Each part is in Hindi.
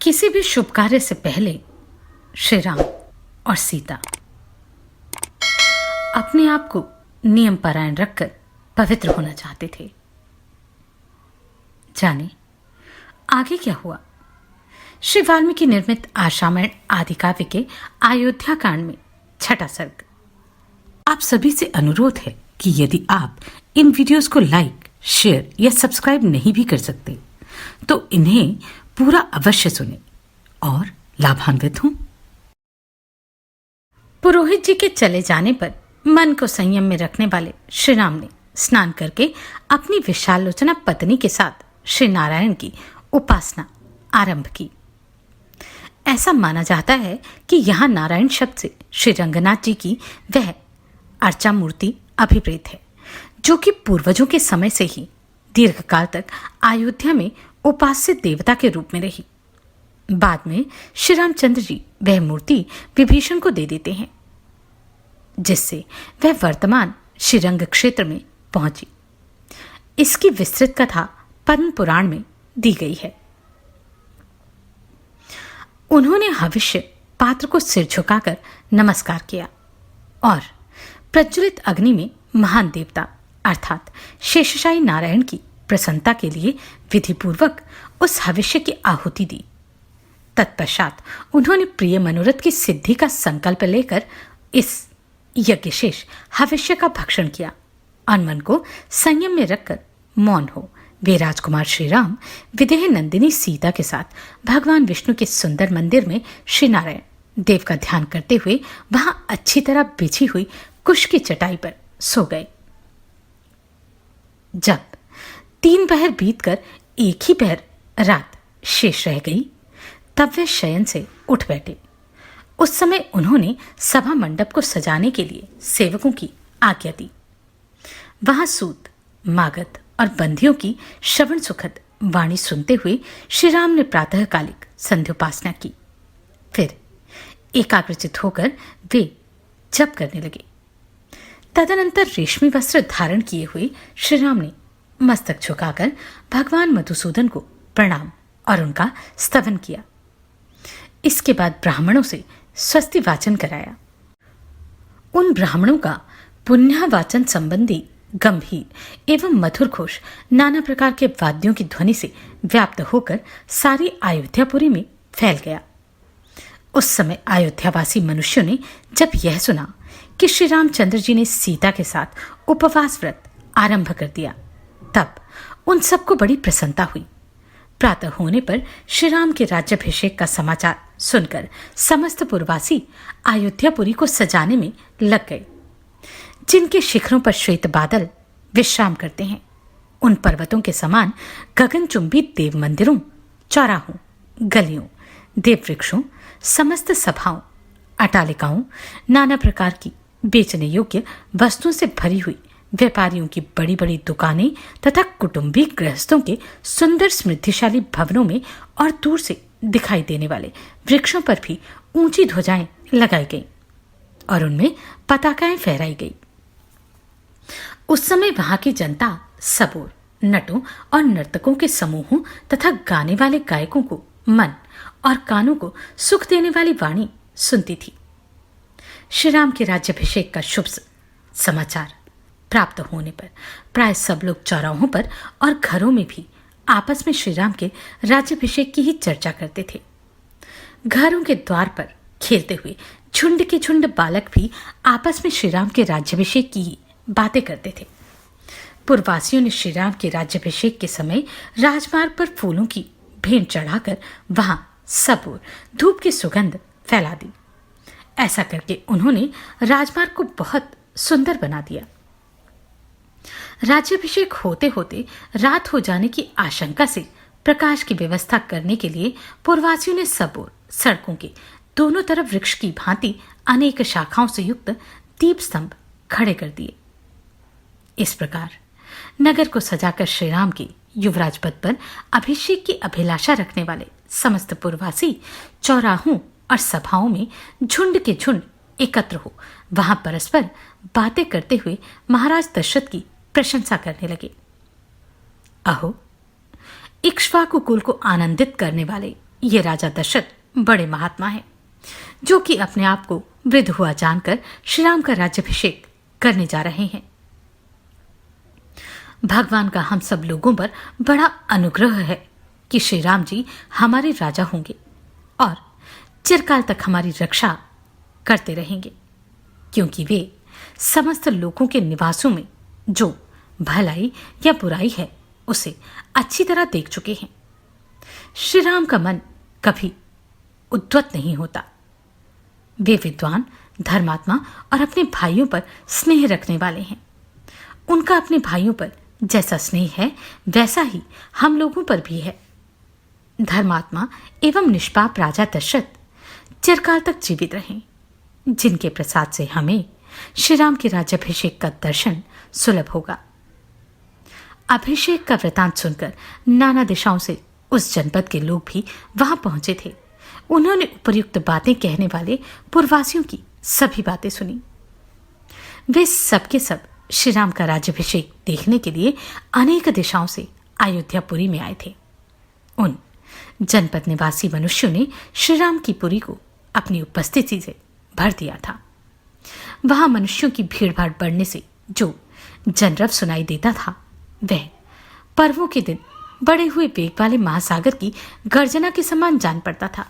किसी भी शुभ कार्य से पहले श्री राम और सीता अपने आप को नियम परायण रखकर पवित्र होना चाहते थे। जाने आगे क्या हुआ। श्री वाल्मीकि निर्मित आश्रामण आदि काव्य के अयोध्या कांड में छठा सर्ग। आप सभी से अनुरोध है कि यदि आप इन वीडियोस को लाइक, शेयर या सब्सक्राइब नहीं भी कर सकते तो इन्हें पूरा अवश्य सुने और लाभान्वित हों। पुरोहित जी के चले जाने पर मन को संयम में रखने वाले श्री राम ने स्नान करके अपनी विशालोचना पत्नी के साथ श्री नारायण की उपासना आरंभ की। ऐसा माना जाता है कि यहाँ नारायण शब्द से श्री रंगनाथ जी की वह अर्चा मूर्ति अभिप्रेत है जो कि पूर्वजों के समय से ही दीर्घकाल तक अयोध्या में उपास्य देवता के रूप में रही। बाद में श्री रामचंद्र जी वह मूर्ति विभीषण को दे देते हैं, जिससे वह वर्तमान श्रीरंग क्षेत्र में पहुंची। इसकी विस्तृत कथा पद्म पुराण में दी गई है। उन्होंने हविष्य पात्र को सिर झुकाकर नमस्कार किया और प्रज्वलित अग्नि में महान देवता अर्थात शेषशायी नारायण की प्रसन्नता के लिए विधिपूर्वक उस हविष्य की आहुति दी। तत्पश्चात उन्होंने प्रिय मनोरथ की सिद्धि का संकल्प लेकर इस यज्ञशेष हविष्य का भक्षण किया और मन को संयम में रखकर मौन हो वे राजकुमार श्री राम विदेह नंदिनी सीता के साथ भगवान विष्णु के सुंदर मंदिर में श्री नारायण देव का ध्यान करते हुए वहां अच्छी तरह बिछी हुई कुश की चटाई पर सो गए। जब 3 पहर बीतकर एक ही पहर रात शेष रह गई तब वे शयन से उठ बैठे। उस समय उन्होंने सभा मंडप को सजाने के लिए सेवकों की आज्ञा दी। वहां सूत, मागध और बंधियों की श्रवण सुखद वाणी सुनते हुए श्री राम ने प्रातःकालिक संध्योपासना की। फिर एकाग्रचित होकर वे जप करने लगे। तदनंतर रेशमी वस्त्र धारण किए हुए श्री राम ने मस्तक झुकाकर भगवान मधुसूदन को प्रणाम और उनका स्तवन किया। इसके बाद ब्राह्मणों से स्वस्ति वाचन कराया। उन ब्राह्मणों का पुण्य वाचन संबंधी गंभीर एवं मधुर घोष नाना प्रकार के वाद्यों की ध्वनि से व्याप्त होकर सारी अयोध्यापुरी में फैल गया। उस समय अयोध्यावासी मनुष्यों ने जब यह सुना कि श्री रामचंद्र जी ने सीता के साथ उपवास व्रत आरंभ कर दिया तब उन सबको बड़ी प्रसन्नता हुई। प्रातः होने पर श्री राम के राज्याभिषेक का समाचार सुनकर समस्त पुरवासी अयोध्यापुरी को सजाने में लग गए। जिनके शिखरों पर श्वेत बादल विश्राम करते हैं, उन पर्वतों के समान गगनचुंबी देव मंदिरों, चौराहों, गलियों, देव वृक्षों, समस्त सभाओं, अटालिकाओं, नाना प्रकार की बेचने योग्य वस्तुओं से भरी हुई व्यापारियों की बड़ी बड़ी दुकानें तथा कुटुंबी गृहस्थों के सुंदर समृद्धिशाली भवनों में और दूर से दिखाई देने वाले वृक्षों पर भी ऊंची ध्वजाएं लगाई गईं और उनमें पताकाएं फहराई गई। उस समय वहां की जनता सबोर नटों और नर्तकों के समूहों तथा गाने वाले गायकों को मन और कानों को सुख देने वाली वाणी सुनती थी। श्री राम के राज्याभिषेक का शुभ समाचार प्राप्त होने पर प्राय सब लोग चौराहों पर और घरों में भी आपस में श्री राम के राज्याभिषेक की ही चर्चा करते थे। घरों के द्वार पर खेलते हुए झुंड के झुंड बालक भी आपस में श्री राम के राज्याभिषेक की ही बातें करते थे। पूर्ववासियों ने श्री राम के राज्याभिषेक के समय राजमार्ग पर फूलों की भेंट चढ़ाकर वहां सब ओर धूप की सुगंध फैला दी। ऐसा करके उन्होंने राजमार्ग को बहुत सुंदर बना दिया। राज्याभिषेक होते होते रात हो जाने की आशंका से प्रकाश की व्यवस्था करने के लिए पूर्ववासियों ने सब ओर सड़कों के दोनों तरफ वृक्ष की भांति अनेक शाखाओं से युक्त दीप स्तंभ खड़े कर दिए। इस प्रकार नगर को सजाकर श्री राम के युवराज पद पर अभिषेक की अभिलाषा रखने वाले समस्त पूर्ववासी चौराहों और सभाओं में झुंड के झुंड एकत्र हो वहां परस्पर बातें करते हुए महाराज दशरथ की प्रशंसा करने लगे। अहो, इक्ष्वाकु कुल को आनंदित करने वाले ये राजा दशरथ बड़े महात्मा हैं, जो कि अपने आप को वृद्ध हुआ जानकर श्री राम का राज्याभिषेक करने जा रहे हैं। भगवान का हम सब लोगों पर बड़ा अनुग्रह है कि श्री राम जी हमारे राजा होंगे और चिरकाल तक हमारी रक्षा करते रहेंगे, क्योंकि वे समस्त लोगों के निवासों में जो भलाई या बुराई है उसे अच्छी तरह देख चुके हैं। श्री राम का मन कभी उद्धत नहीं होता। वे विद्वान, धर्मात्मा और अपने भाइयों पर स्नेह रखने वाले हैं। उनका अपने भाइयों पर जैसा स्नेह है वैसा ही हम लोगों पर भी है। धर्मात्मा एवं निष्पाप राजा दशरथ चिरकाल तक जीवित रहें, जिनके प्रसाद से हमें श्री राम के राज्याभिषेक का दर्शन सुलभ होगा। अभिषेक का वृतांत सुनकर नाना दिशाओं से उस जनपद के लोग भी वहां पहुंचे थे। उन्होंने उपर्युक्त बातें कहने वाले पूर्ववासियों की सभी बातें सुनी। वे सबके सब श्री राम का राज्याभिषेक देखने के लिए अनेक दिशाओं से अयोध्यापुरी में आए थे। उन जनपद निवासी मनुष्यों ने श्री राम की पुरी को अपनी उपस्थिति से भर दिया था। वहां मनुष्यों की भीड़भाड़ बढ़ने से जो जनरव सुनाई देता था वह पर्वों के दिन बड़े हुए वेग वाले महासागर की गर्जना के समान जान पड़ता था।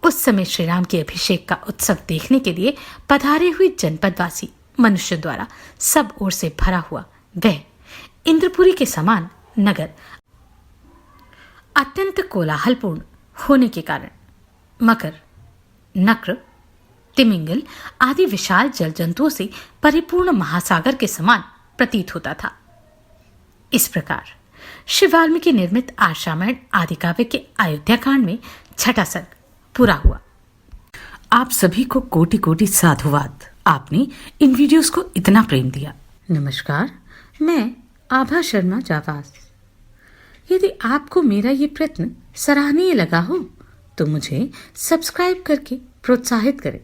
उस समय श्री राम के अभिषेक का उत्सव देखने के लिए पधारे हुए जनपदवासी मनुष्य द्वारा सब ओर से भरा हुआ वह इंद्रपुरी के समान नगर अत्यंत कोलाहलपूर्ण होने के कारण मकर, नक्र, तिमिंगल आदि विशाल जल जंतुओं से परिपूर्ण महासागर के समान प्रतीत होता था। इस प्रकार श्री वाल्मीकि निर्मित आर्षारामायण आदि काव्य के अयोध्या कांड में छठा सर्ग पूरा हुआ। आप सभी को कोटि कोटि साधुवाद। आपने इन वीडियोस को इतना प्रेम दिया। नमस्कार, मैं आभा शर्मा जावास। यदि आपको मेरा ये प्रयत्न सराहनीय लगा हो तो मुझे सब्सक्राइब करके प्रोत्साहित करें।